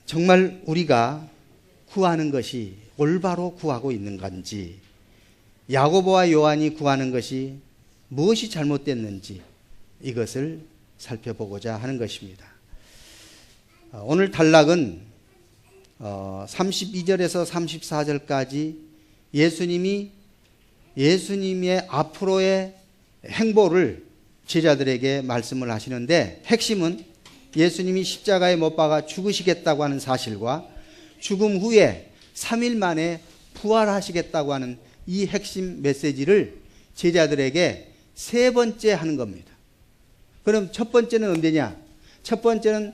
정말 우리가 구하는 것이 올바로 구하고 있는 건지, 야고보와 요한이 구하는 것이 무엇이 잘못됐는지 이것을 살펴보고자 하는 것입니다. 오늘 단락은 32절에서 34절까지 예수님의 앞으로의 행보를 제자들에게 말씀을 하시는데, 핵심은 예수님이 십자가에 못 박아 죽으시겠다고 하는 사실과 죽음 후에 3일 만에 부활하시겠다고 하는 이 핵심 메시지를 제자들에게 세 번째 하는 겁니다. 그럼 첫 번째는 언제냐? 첫 번째는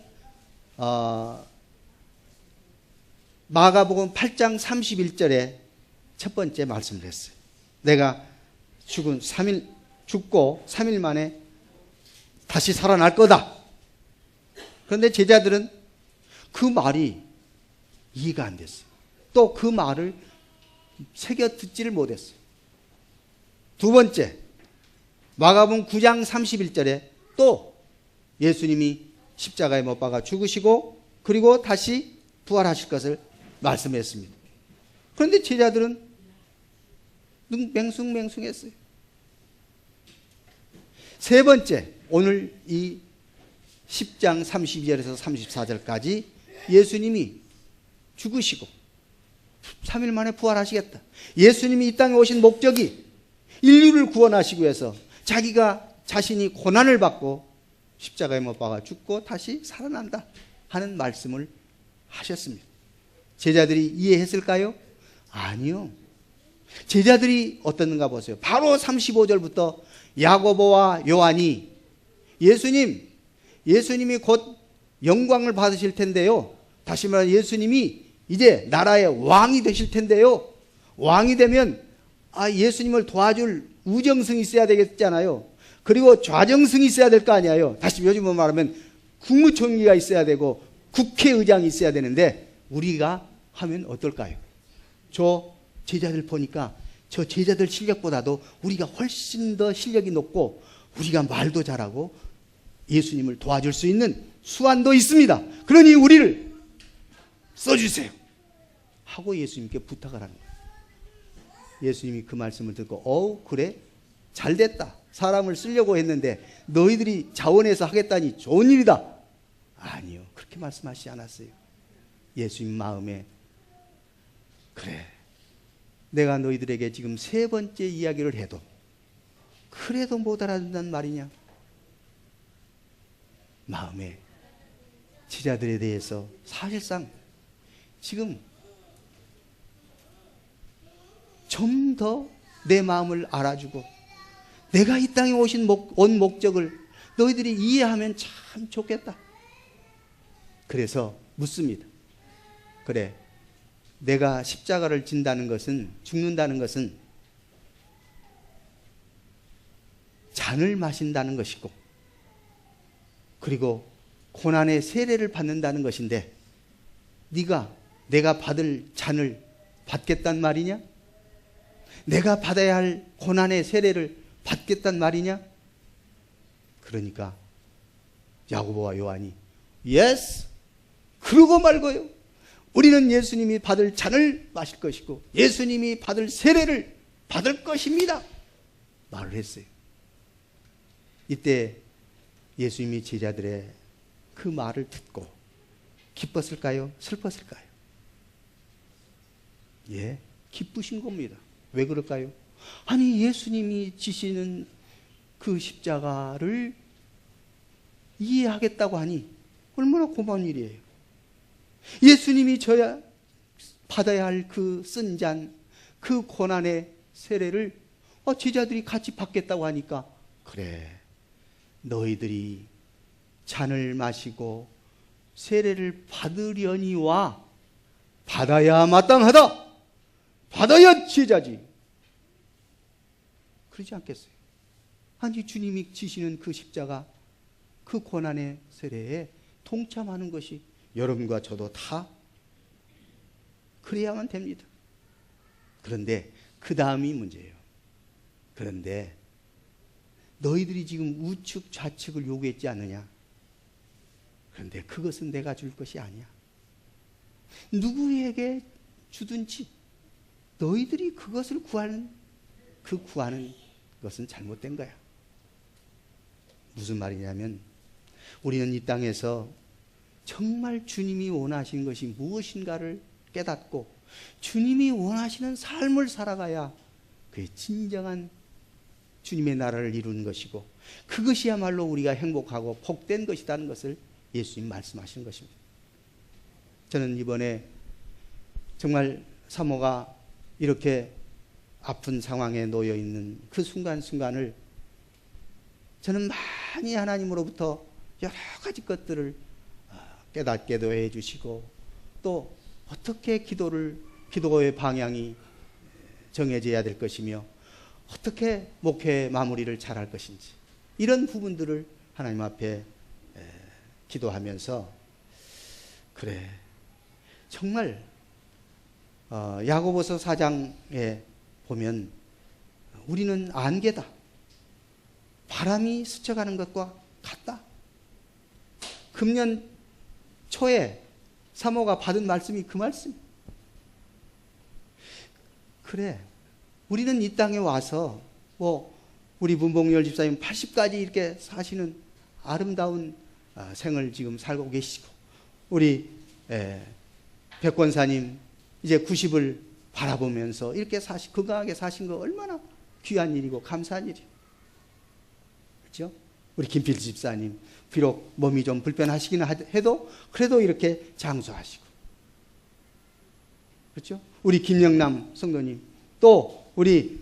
마가복음 8장 31절에 첫 번째 말씀을 했어요. 내가 죽고 3일 만에 다시 살아날 거다. 그런데 제자들은 그 말이 이해가 안 됐어요. 또 그 말을 새겨 듣지를 못했어요. 두 번째, 마가복음 9장 31절에 또 예수님이 십자가에 못 박아 죽으시고 그리고 다시 부활하실 것을 말씀했습니다. 그런데 제자들은 맹숭맹숭했어요. 세 번째, 오늘 이 10장 32절에서 34절까지 예수님이 죽으시고 3일 만에 부활하시겠다. 예수님이 이 땅에 오신 목적이 인류를 구원하시기 위해서 자신이 고난을 받고 십자가에 못 박아 죽고 다시 살아난다 하는 말씀을 하셨습니다. 제자들이 이해했을까요? 아니요. 제자들이 어떻는가 보세요. 바로 35절부터 야고보와 요한이 예수님이 곧 영광을 받으실 텐데요. 다시 말해 예수님이 이제 나라의 왕이 되실 텐데요. 왕이 되면 예수님을 도와줄 우정승이 있어야 되겠잖아요. 그리고 좌정승이 있어야 될 거 아니에요. 다시 요즘으로 말하면 국무총리가 있어야 되고 국회의장이 있어야 되는데 우리가 하면 어떨까요? 저 제자들 보니까 저 제자들 실력보다도 우리가 훨씬 더 실력이 높고 우리가 말도 잘하고 예수님을 도와줄 수 있는 수완도 있습니다. 그러니 우리를 써주세요 하고 예수님께 부탁을 하는 거예요. 예수님이 그 말씀을 듣고 그래? 잘됐다. 사람을 쓰려고 했는데 너희들이 자원해서 하겠다니 좋은 일이다. 아니요, 그렇게 말씀하시지 않았어요. 예수님 마음에 그래, 내가 너희들에게 지금 세 번째 이야기를 해도 그래도 못 알아듣는단 말이냐. 마음에 제자들에 대해서 사실상 지금 좀 더 내 마음을 알아주고 내가 이 땅에 오신 온 목적을 너희들이 이해하면 참 좋겠다. 그래서 묻습니다. 그래, 내가 십자가를 진다는 것은, 죽는다는 것은 잔을 마신다는 것이고 그리고 고난의 세례를 받는다는 것인데 내가 받을 잔을 받겠단 말이냐? 내가 받아야 할 고난의 세례를 받겠단 말이냐? 그러니까 야고보와 요한이 예스! 그러고 말고요. 우리는 예수님이 받을 잔을 마실 것이고 예수님이 받을 세례를 받을 것입니다. 말을 했어요. 이때 예수님이 제자들의 그 말을 듣고 기뻤을까요? 슬펐을까요? 예, 기쁘신 겁니다. 왜 그럴까요? 아니, 예수님이 지시는 그 십자가를 이해하겠다고 하니 얼마나 고마운 일이에요. 예수님이 져야 받아야 할 그 쓴 잔, 그 고난의 세례를 제자들이 같이 받겠다고 하니까 그래, 너희들이 잔을 마시고 세례를 받으려니와 받아야 마땅하다. 받아야 제자지. 그러지 않겠어요? 아니, 주님이 지시는 그 십자가, 그 고난의 세례에 동참하는 것이 여러분과 저도 다 그래야만 됩니다. 그런데 그 다음이 문제예요. 그런데 너희들이 지금 우측 좌측을 요구했지 않느냐? 그런데 그것은 내가 줄 것이 아니야. 누구에게 주든지 너희들이 그것을 구하는 것은 잘못된 거야. 무슨 말이냐면 우리는 이 땅에서 정말 주님이 원하신 것이 무엇인가를 깨닫고 주님이 원하시는 삶을 살아가야 그게 진정한 주님의 나라를 이루는 것이고 그것이야말로 우리가 행복하고 복된 것이라는 것을 예수님 말씀하시는 것입니다. 저는 이번에 정말 사모가 이렇게 아픈 상황에 놓여 있는 그 순간순간을 저는 많이 하나님으로부터 여러 가지 것들을 깨닫게도 해주시고 또 어떻게 기도의 방향이 정해져야 될 것이며 어떻게 목회 마무리를 잘할 것인지 이런 부분들을 하나님 앞에 기도하면서 그래 정말 야고보서 4장에 보면 우리는 안개다. 바람이 스쳐가는 것과 같다. 금년 초에 사모가 받은 말씀이 그 말씀. 그래 우리는 이 땅에 와서 우리 문봉열 집사님 80까지 이렇게 사시는 아름다운 생을 지금 살고 계시고 우리 백권사님 이제 90을 바라보면서 이렇게 건강하게 사신 거 얼마나 귀한 일이고 감사한 일이에요. 그렇죠? 우리 김필 집사님 비록 몸이 좀 불편하시긴 해도 그래도 이렇게 장수하시고 그렇죠? 우리 김영남 성도님 또 우리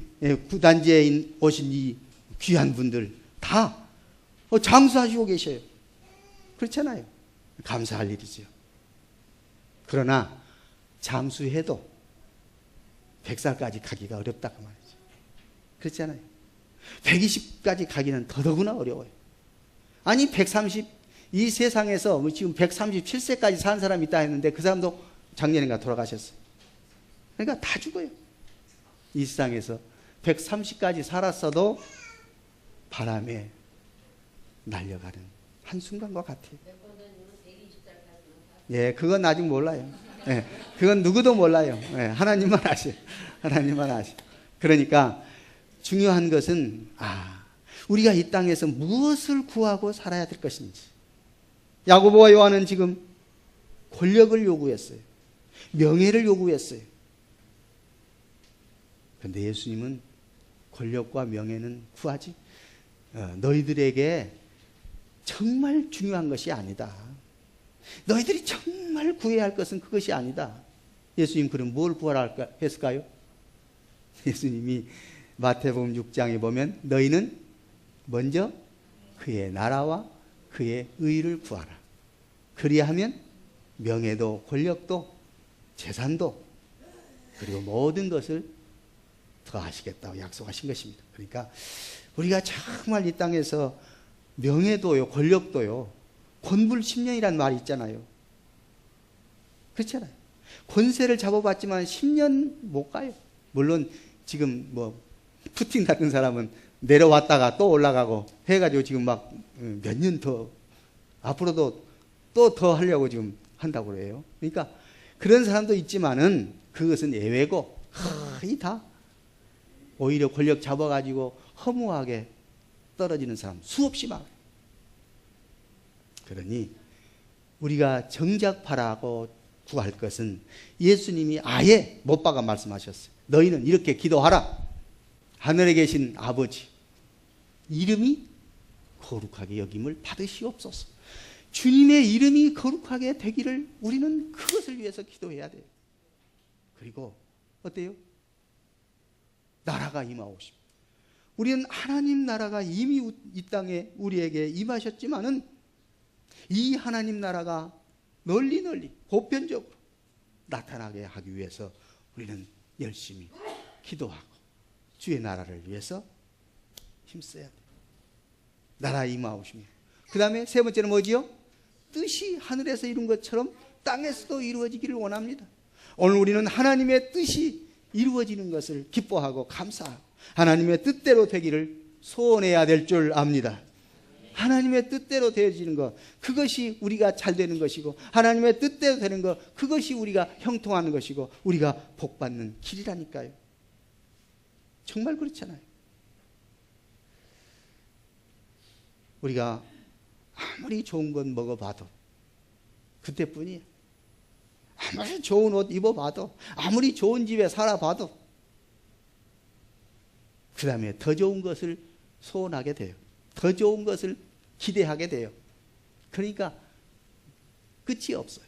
구단지에 오신 이 귀한 분들 다 장수하시고 계셔요. 그렇잖아요. 감사할 일이죠. 그러나 장수해도 100살까지 가기가 어렵다고 말이죠. 그렇잖아요. 120까지 가기는 더더구나 어려워요. 아니 130, 이 세상에서 지금 137세까지 산 사람이 있다 했는데 그 사람도 작년인가 돌아가셨어요. 그러니까 다 죽어요. 이 세상에서 130까지 살았어도 바람에 날려가는 한순간과 같아요. 예, 그건 아직 몰라요. 예, 그건 누구도 몰라요. 예, 하나님만 아셔요. 하나님만 아셔요. 그러니까 중요한 것은 우리가 이 땅에서 무엇을 구하고 살아야 될 것인지. 야고보와 요한은 지금 권력을 요구했어요. 명예를 요구했어요. 그런데 예수님은 권력과 명예는 구하지 너희들에게 정말 중요한 것이 아니다. 너희들이 정말 구해야 할 것은 그것이 아니다. 예수님 그럼 뭘 구하라 했을까요? 예수님이 마태복음 6장에 보면 너희는 먼저 그의 나라와 그의 의를 구하라. 그리하면 명예도 권력도 재산도 그리고 모든 것을 더하시겠다고 약속하신 것입니다. 그러니까 우리가 정말 이 땅에서 명예도요 권력도요 권불 10년이라는 말이 있잖아요. 그렇잖아요. 권세를 잡아봤지만 10년 못 가요. 물론 지금 푸틴 같은 사람은 내려왔다가 또 올라가고 해가지고 지금 막 몇 년 더 앞으로도 또 더 하려고 지금 한다고 그래요. 그러니까 그런 사람도 있지만은 그것은 예외고 거의 다 오히려 권력 잡아가지고 허무하게 떨어지는 사람 수없이 많아요. 그러니 우리가 정작 바라고 구할 것은 예수님이 아예 못 박아 말씀하셨어요. 너희는 이렇게 기도하라. 하늘에 계신 아버지 이름이 거룩하게 여김을 받으시옵소서. 주님의 이름이 거룩하게 되기를 우리는 그것을 위해서 기도해야 돼요. 그리고 어때요? 나라가 임하오십니다. 우리는 하나님 나라가 이미 이 땅에 우리에게 임하셨지만은 이 하나님 나라가 널리 보편적으로 나타나게 하기 위해서 우리는 열심히 기도하고 주의 나라를 위해서 힘써야 돼요. 나라 임하오십니다. 그 다음에 세 번째는 뭐지요? 뜻이 하늘에서 이룬 것처럼 땅에서도 이루어지기를 원합니다. 오늘 우리는 하나님의 뜻이 이루어지는 것을 기뻐하고 감사하고 하나님의 뜻대로 되기를 소원해야 될 줄 압니다. 하나님의 뜻대로 되어지는 것, 그것이 우리가 잘 되는 것이고, 하나님의 뜻대로 되는 것, 그것이 우리가 형통하는 것이고, 우리가 복받는 길이라니까요. 정말 그렇잖아요. 우리가 아무리 좋은 것 먹어봐도 그때뿐이에요. 아무리 좋은 옷 입어봐도, 아무리 좋은 집에 살아봐도 그 다음에 더 좋은 것을 소원하게 돼요. 더 좋은 것을 기대하게 돼요. 그러니까 끝이 없어요.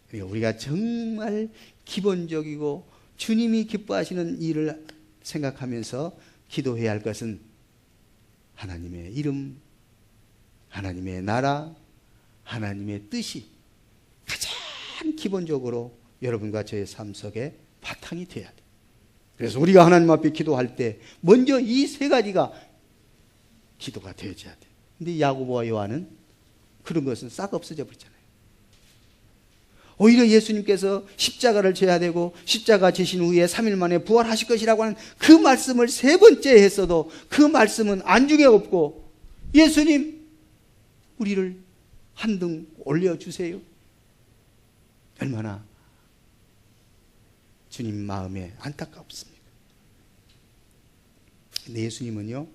그러니까 우리가 정말 기본적이고 주님이 기뻐하시는 일을 생각하면서 기도해야 할 것은 하나님의 이름, 하나님의 나라, 하나님의 뜻이 가장 기본적으로 여러분과 저의 삶 속에 바탕이 돼야 돼요. 그래서 우리가 하나님 앞에 기도할 때 먼저 이 세 가지가 기도가 되어져야 돼요. 근데 야고보와 요한은 그런 것은 싹 없어져 버렸잖아요. 오히려 예수님께서 십자가를 져야 되고 십자가 지신 후에 3일 만에 부활하실 것이라고 하는 그 말씀을 세 번째 했어도 그 말씀은 안중에 없고, 예수님 우리를 한 등 올려주세요. 얼마나 주님 마음에 안타깝습니까? 근데 예수님은요,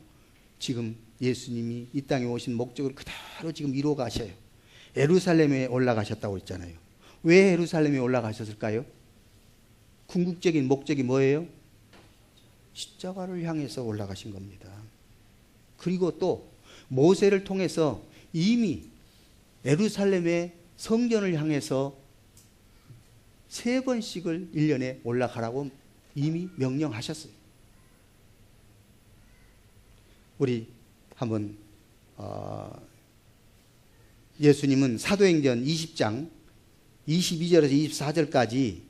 지금 예수님이 이 땅에 오신 목적을 그대로 지금 이루어 가셔요. 예루살렘에 올라가셨다고 했잖아요. 왜 예루살렘에 올라가셨을까요? 궁극적인 목적이 뭐예요? 십자가를 향해서 올라가신 겁니다. 그리고 또 모세를 통해서 이미 예루살렘의 성전을 향해서 3번씩을 1년에 올라가라고 이미 명령하셨어요. 우리 한번 예수님은 사도행전 20장 22절에서 24절까지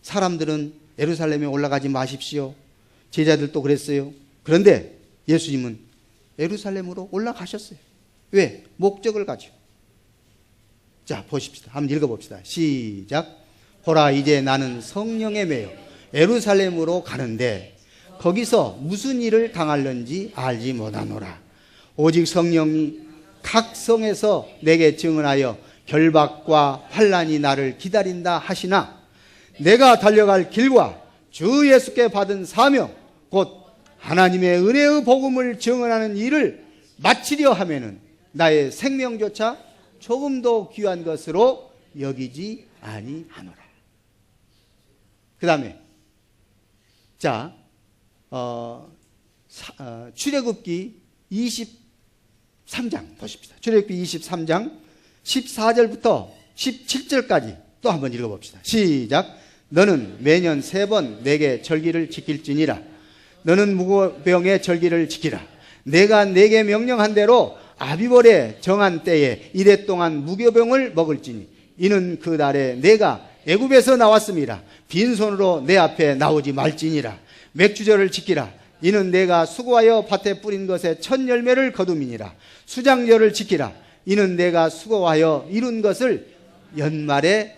사람들은 예루살렘에 올라가지 마십시오. 제자들도 그랬어요. 그런데 예수님은 예루살렘으로 올라가셨어요. 왜? 목적을 가지고. 자, 보십시다. 한번 읽어봅시다. 시작. 보라, 이제 나는 성령에 매여 예루살렘으로 가는데 거기서 무슨 일을 당할는지 알지 못하노라. 오직 성령이 각 성에서 내게 증언하여 결박과 환난이 나를 기다린다 하시나, 내가 달려갈 길과 주 예수께 받은 사명 곧 하나님의 은혜의 복음을 증언하는 일을 마치려 하면은 나의 생명조차 조금도 귀한 것으로 여기지 아니하노라. 그 다음에 자 출애굽기 23장 보십시다. 출애굽기 23장 14절부터 17절까지 또 한번 읽어봅시다. 시작. 너는 매년 3번 내게 절기를 지킬지니라. 너는 무교병의 절기를 지키라. 내가 내게 명령한 대로 아비벌에 정한 때에 이래 동안 무교병을 먹을지니 이는 그 날에 내가 애굽에서 나왔음이라. 빈손으로 내 앞에 나오지 말지니라. 맥주절을 지키라. 이는 내가 수고하여 밭에 뿌린 것의 첫 열매를 거둠이니라. 수장절을 지키라. 이는 내가 수고하여 이룬 것을 연말에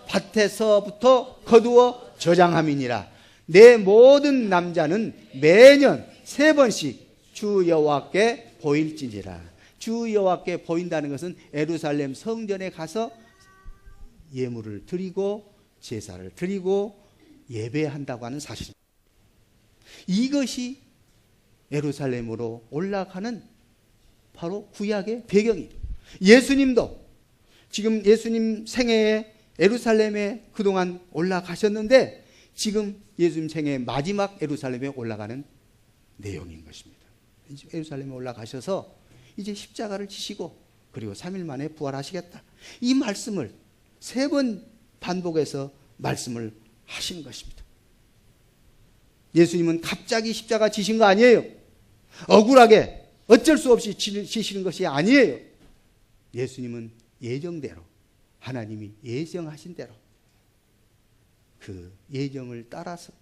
밭에서부터 거두어 저장함이니라. 내 모든 남자는 매년 3번씩 주 여호와께 보일지니라. 주 여호와께 보인다는 것은 예루살렘 성전에 가서 예물을 드리고 제사를 드리고 예배한다고 하는 사실입니다. 이것이 예루살렘으로 올라가는 바로 구약의 배경입니다. 예수님도 지금 예수님 생애에 예루살렘에 그동안 올라가셨는데 지금 예수님 생애 마지막 예루살렘에 올라가는 내용인 것입니다. 예루살렘에 올라가셔서 이제 십자가를 지시고 그리고 3일 만에 부활하시겠다. 이 말씀을 3번 반복해서 말씀을 하신 것입니다. 예수님은 갑자기 십자가 지신 거 아니에요. 억울하게 어쩔 수 없이 지시는 것이 아니에요. 예수님은 예정대로, 하나님이 예정하신 대로 그 예정을 따라서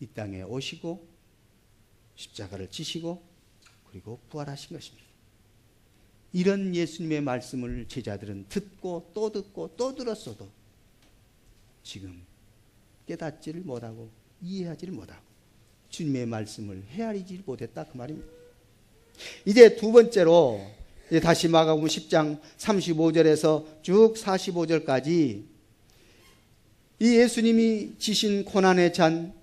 이 땅에 오시고 십자가를 지시고 그리고 부활하신 것입니다. 이런 예수님의 말씀을 제자들은 듣고 또 들었어도 지금 깨닫지를 못하고 이해하지를 못하고 주님의 말씀을 헤아리지 못했다 그 말입니다. 이제 두 번째로 이제 다시 마가복음 10장 35절에서 쭉 45절까지 이 예수님이 지신 고난의 잔,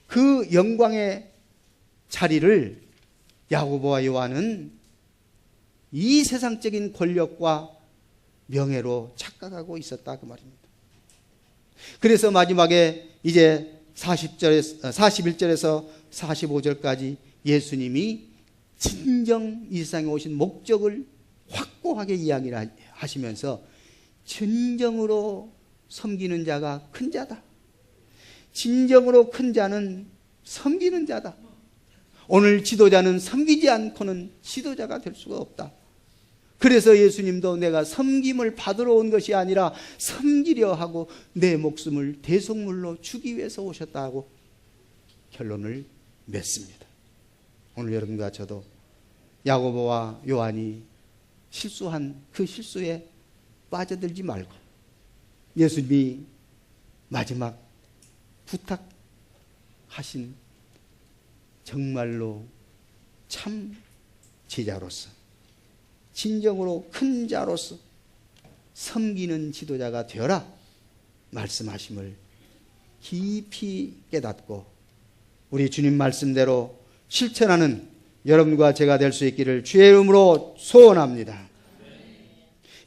그 영광의 자리를 야고보와 요한은 이 세상적인 권력과 명예로 착각하고 있었다 그 말입니다. 그래서 마지막에 이제 41절에서 45절까지 예수님이 진정 이 세상에 오신 목적을 확고하게 이야기를 하시면서 진정으로 섬기는 자가 큰 자다. 진정으로 큰 자는 섬기는 자다. 오늘 지도자는 섬기지 않고는 지도자가 될 수가 없다. 그래서 예수님도 내가 섬김을 받으러 온 것이 아니라 섬기려 하고 내 목숨을 대속물로 주기 위해서 오셨다고 결론을 맺습니다. 오늘 여러분과 저도 야고보와 요한이 실수한 그 실수에 빠져들지 말고 예수님이 마지막 부탁하신 정말로 참 제자로서 진정으로 큰 자로서 섬기는 지도자가 되어라 말씀하심을 깊이 깨닫고 우리 주님 말씀대로 실천하는 여러분과 제가 될 수 있기를 주의 이름으로 소원합니다.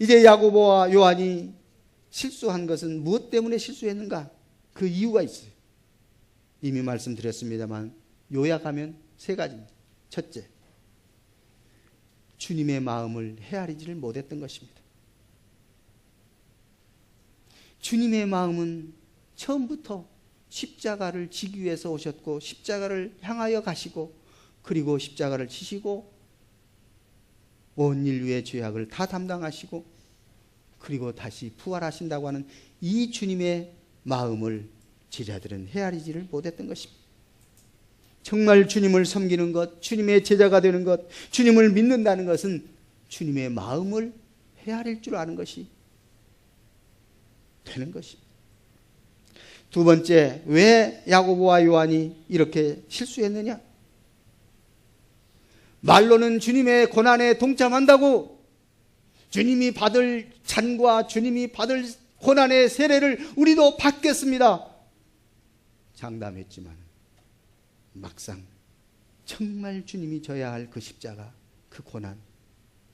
이제 야고보와 요한이 실수한 것은 무엇 때문에 실수했는가? 그 이유가 있어요. 이미 말씀드렸습니다만 요약하면 세 가지입니다. 첫째, 주님의 마음을 헤아리지를 못했던 것입니다. 주님의 마음은 처음부터 십자가를 지기 위해서 오셨고 십자가를 향하여 가시고 그리고 십자가를 지시고 온 인류의 죄악을 다 담당하시고 그리고 다시 부활하신다고 하는 이 주님의 마음을 제자들은 헤아리지를 못했던 것입니다. 정말 주님을 섬기는 것, 주님의 제자가 되는 것, 주님을 믿는다는 것은 주님의 마음을 헤아릴 줄 아는 것이 되는 것입니다. 두 번째, 왜 야고보와 요한이 이렇게 실수했느냐? 말로는 주님의 고난에 동참한다고 주님이 받을 잔과 주님이 받을 고난의 세례를 우리도 받겠습니다. 장담했지만 막상 정말 주님이 져야 할 그 십자가, 그 고난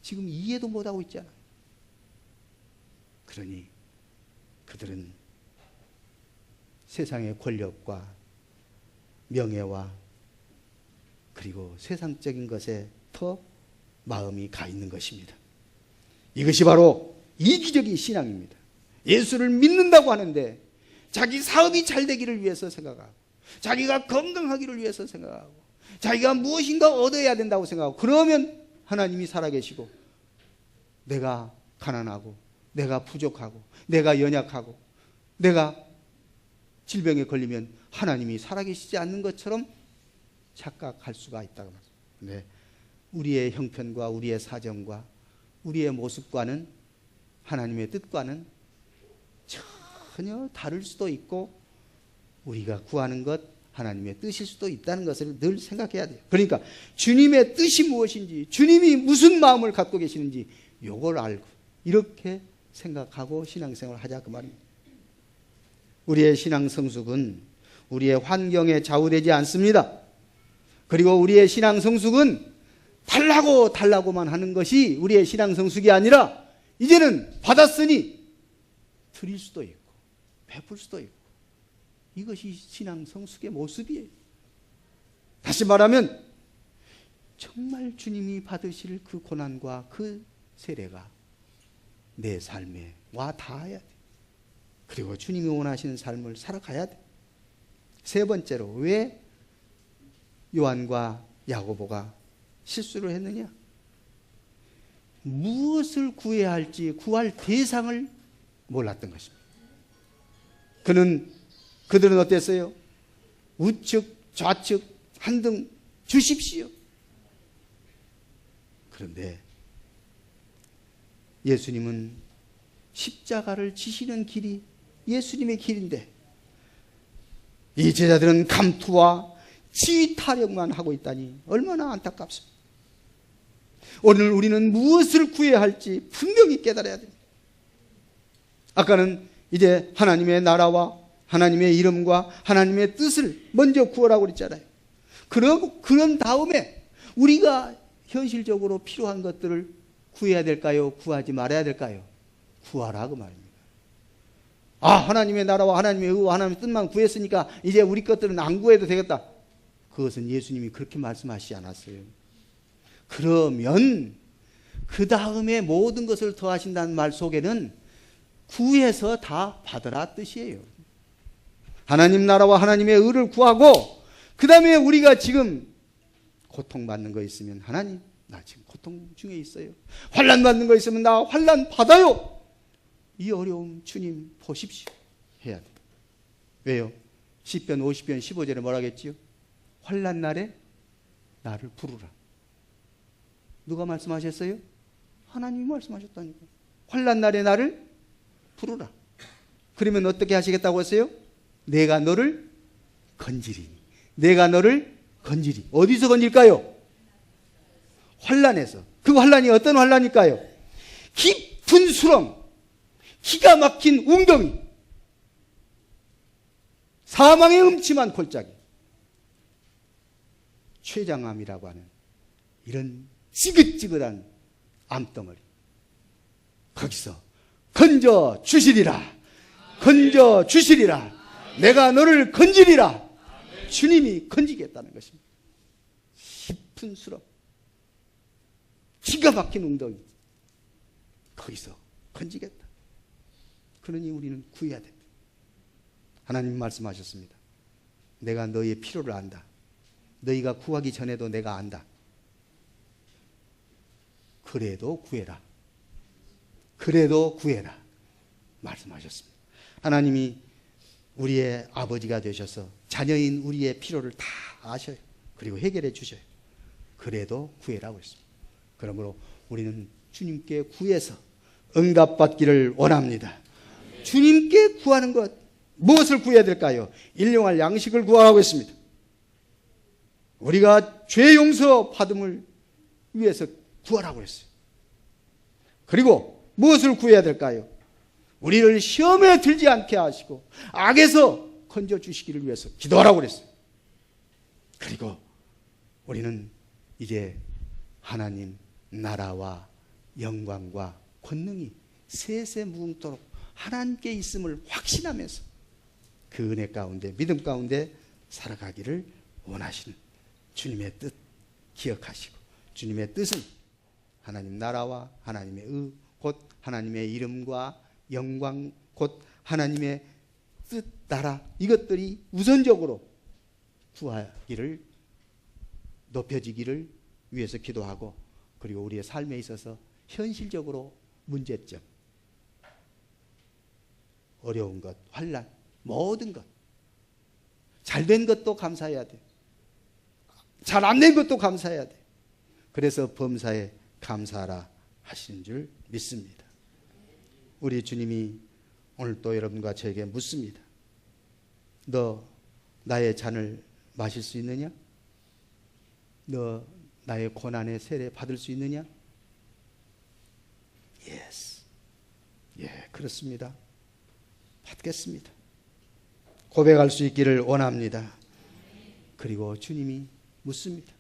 지금 이해도 못하고 있잖아요. 그러니 그들은 세상의 권력과 명예와 그리고 세상적인 것에 더 마음이 가 있는 것입니다. 이것이 바로 이기적인 신앙입니다. 예수를 믿는다고 하는데 자기 사업이 잘 되기를 위해서 생각하고 자기가 건강하기를 위해서 생각하고 자기가 무엇인가 얻어야 된다고 생각하고 그러면 하나님이 살아계시고 내가 가난하고 내가 부족하고 내가 연약하고 내가 질병에 걸리면 하나님이 살아계시지 않는 것처럼 착각할 수가 있다고 말합니다. 네. 우리의 형편과 우리의 사정과 우리의 모습과는 하나님의 뜻과는 전혀 다를 수도 있고 우리가 구하는 것 하나님의 뜻일 수도 있다는 것을 늘 생각해야 돼요. 그러니까 주님의 뜻이 무엇인지 주님이 무슨 마음을 갖고 계시는지 이걸 알고 이렇게 생각하고 신앙생활을 하자 그 말입니다. 우리의 신앙 성숙은 우리의 환경에 좌우되지 않습니다. 그리고 우리의 신앙 성숙은 달라고만 하는 것이 우리의 신앙 성숙이 아니라 이제는 받았으니 드릴 수도 있고 베풀 수도 있고 이것이 신앙 성숙의 모습이에요. 다시 말하면 정말 주님이 받으실 그 고난과 그 세례가 내 삶에 와 닿아야 돼. 그리고 주님이 원하시는 삶을 살아가야 돼. 세 번째로 왜 요한과 야고보가 실수를 했느냐? 무엇을 구해야 할지 구할 대상을 몰랐던 것입니다. 그들은 어땠어요? 우측 좌측 한등 주십시오. 그런데 예수님은 십자가를 지시는 길이 예수님의 길인데 이 제자들은 감투와 지휘 타령만 하고 있다니 얼마나 안타깝습니다. 오늘 우리는 무엇을 구해야 할지 분명히 깨달아야 됩니다. 아까는 이제 하나님의 나라와 하나님의 이름과 하나님의 뜻을 먼저 구하라고 그랬잖아요. 그런 다음에 우리가 현실적으로 필요한 것들을 구해야 될까요? 구하지 말아야 될까요? 구하라 그 말입니다. 하나님의 나라와 하나님의 의와 하나님의 뜻만 구했으니까 이제 우리 것들은 안 구해도 되겠다. 그것은 예수님이 그렇게 말씀하시지 않았어요. 그러면 그 다음에 모든 것을 더하신다는 말 속에는 구해서 다 받으라 뜻이에요. 하나님 나라와 하나님의 의를 구하고 그 다음에 우리가 지금 고통받는 거 있으면 하나님 나 지금 고통 중에 있어요. 환난 받는 거 있으면 나 환난 받아요. 이 어려움 주님 보십시오 해야 돼요. 왜요? 시편 50편 15절에 뭐라겠지요? 환난 날에 나를 부르라. 누가 말씀하셨어요? 하나님이 말씀하셨다니까. 환난 날에 나를 부르라. 그러면 어떻게 하시겠다고 했어요? 내가 너를 건지리니. 내가 너를 건지리. 어디서 건질까요? 환난에서. 그 환난이 어떤 환난일까요? 깊은 수렁, 기가 막힌 웅덩이, 사망의 음침한 골짜기, 췌장암이라고 하는 이런 지긋지긋한 암덩어리, 거기서 건져 주시리라. 건져 주시리라. 내가 너를 건지리라. 주님이 건지겠다는 것입니다. 깊은 수렁, 기가 막힌 웅덩이, 거기서 건지겠다. 그러니 우리는 구해야 됩니다. 하나님 말씀하셨습니다. 내가 너희의 필요를 안다. 너희가 구하기 전에도 내가 안다. 그래도 구해라. 그래도 구해라. 말씀하셨습니다. 하나님이 우리의 아버지가 되셔서 자녀인 우리의 필요를 다 아셔요. 그리고 해결해 주셔요. 그래도 구해라고 했습니다. 그러므로 우리는 주님께 구해서 응답받기를 원합니다. 주님께 구하는 것, 무엇을 구해야 될까요? 일용할 양식을 구하라고 했습니다. 우리가 죄 용서 받음을 위해서 구하라고 했어요. 그리고 무엇을 구해야 될까요? 우리를 시험에 들지 않게 하시고 악에서 건져주시기를 위해서 기도하라고 그랬어요. 그리고 우리는 이제 하나님 나라와 영광과 권능이 세세무궁토록 하나님께 있음을 확신하면서 그 은혜 가운데 믿음 가운데 살아가기를 원하시는 주님의 뜻 기억하시고, 주님의 뜻은 하나님 나라와 하나님의 의, 곧 하나님의 이름과 영광, 곧 하나님의 뜻, 나라, 이것들이 우선적으로 구하기를, 높여지기를 위해서 기도하고, 그리고 우리의 삶에 있어서 현실적으로 문제점, 어려운 것, 환난, 모든 것, 잘된 것도 감사해야 돼. 잘 안 된 것도 감사해야 돼. 그래서 범사에 감사하라 하시는 줄 믿습니다. 우리 주님이 오늘 또 여러분과 저에게 묻습니다. 너 나의 잔을 마실 수 있느냐? 너 나의 고난의 세례 받을 수 있느냐? Yes. 예, 그렇습니다. 받겠습니다. 고백할 수 있기를 원합니다. 그리고 주님이 묻습니다.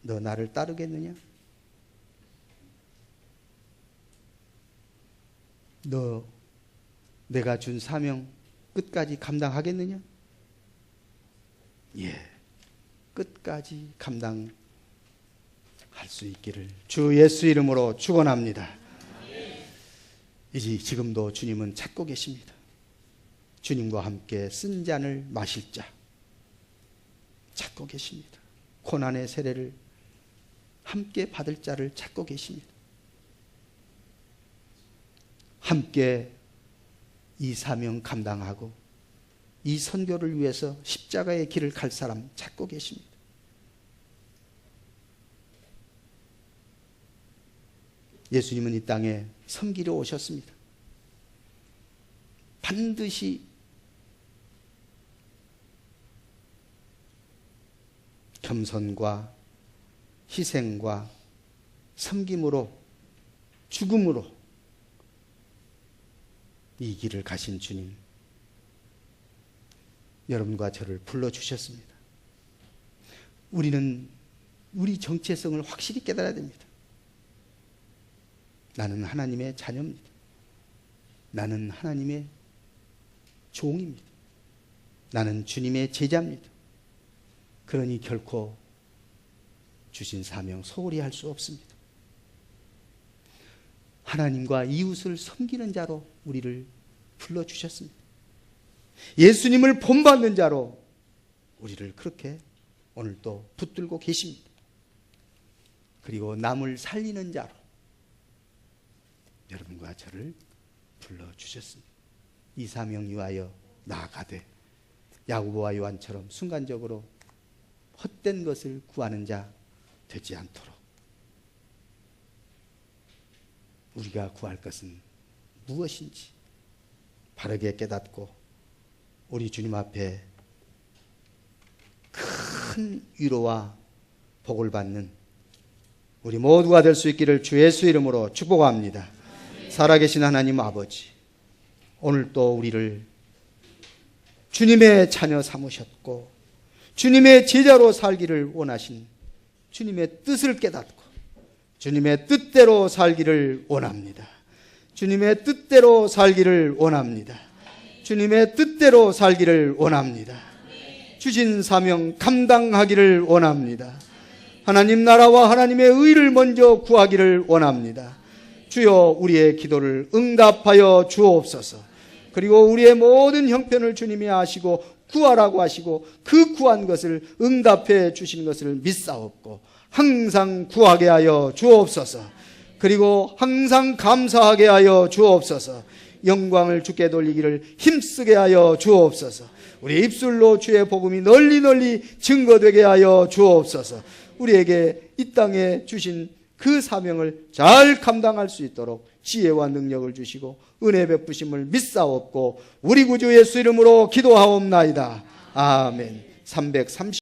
너 나를 따르겠느냐? 너 내가 준 사명 끝까지 감당하겠느냐? 예, 끝까지 감당할 수 있기를 주 예수 이름으로 축원합니다. 이제 지금도 주님은 찾고 계십니다. 주님과 함께 쓴 잔을 마실 자 찾고 계십니다. 고난의 세례를 함께 받을 자를 찾고 계십니다. 함께 이 사명 감당하고 이 선교를 위해서 십자가의 길을 갈 사람 찾고 계십니다. 예수님은 이 땅에 섬기러 오셨습니다. 반드시 겸손과 희생과 섬김으로, 죽음으로 이 길을 가신 주님, 여러분과 저를 불러주셨습니다. 우리는 우리 정체성을 확실히 깨달아야 됩니다. 나는 하나님의 자녀입니다. 나는 하나님의 종입니다. 나는 주님의 제자입니다. 그러니 결코 주신 사명 소홀히 할 수 없습니다. 하나님과 이웃을 섬기는 자로 우리를 불러주셨습니다. 예수님을 본받는 자로 우리를 그렇게 오늘 또 붙들고 계십니다. 그리고 남을 살리는 자로 여러분과 저를 불러주셨습니다. 이 사명 위하여 나아가되 야고보와 요한처럼 순간적으로 헛된 것을 구하는 자 되지 않도록 우리가 구할 것은 무엇인지 바르게 깨닫고 우리 주님 앞에 큰 위로와 복을 받는 우리 모두가 될 수 있기를 주 예수 이름으로 축복합니다. 살아계신 하나님 아버지, 오늘 또 우리를 주님의 자녀 삼으셨고 주님의 제자로 살기를 원하신 주님의 뜻을 깨닫고 주님의 뜻대로 살기를 원합니다. 주님의 뜻대로 살기를 원합니다. 주님의 뜻대로 살기를 원합니다. 주신 사명 감당하기를 원합니다. 하나님 나라와 하나님의 의를 먼저 구하기를 원합니다. 주여 우리의 기도를 응답하여 주옵소서. 그리고 우리의 모든 형편을 주님이 아시고 구하라고 하시고 그 구한 것을 응답해 주시는 것을 믿사옵고 항상 구하게 하여 주옵소서. 그리고 항상 감사하게 하여 주옵소서. 영광을 주께 돌리기를 힘쓰게 하여 주옵소서. 우리 입술로 주의 복음이 널리 널리 증거되게 하여 주옵소서. 우리에게 이 땅에 주신 그 사명을 잘 감당할 수 있도록 지혜와 능력을 주시고 은혜 베푸심을 믿사옵고 우리 구주 예수 이름으로 기도하옵나이다. 아멘. 330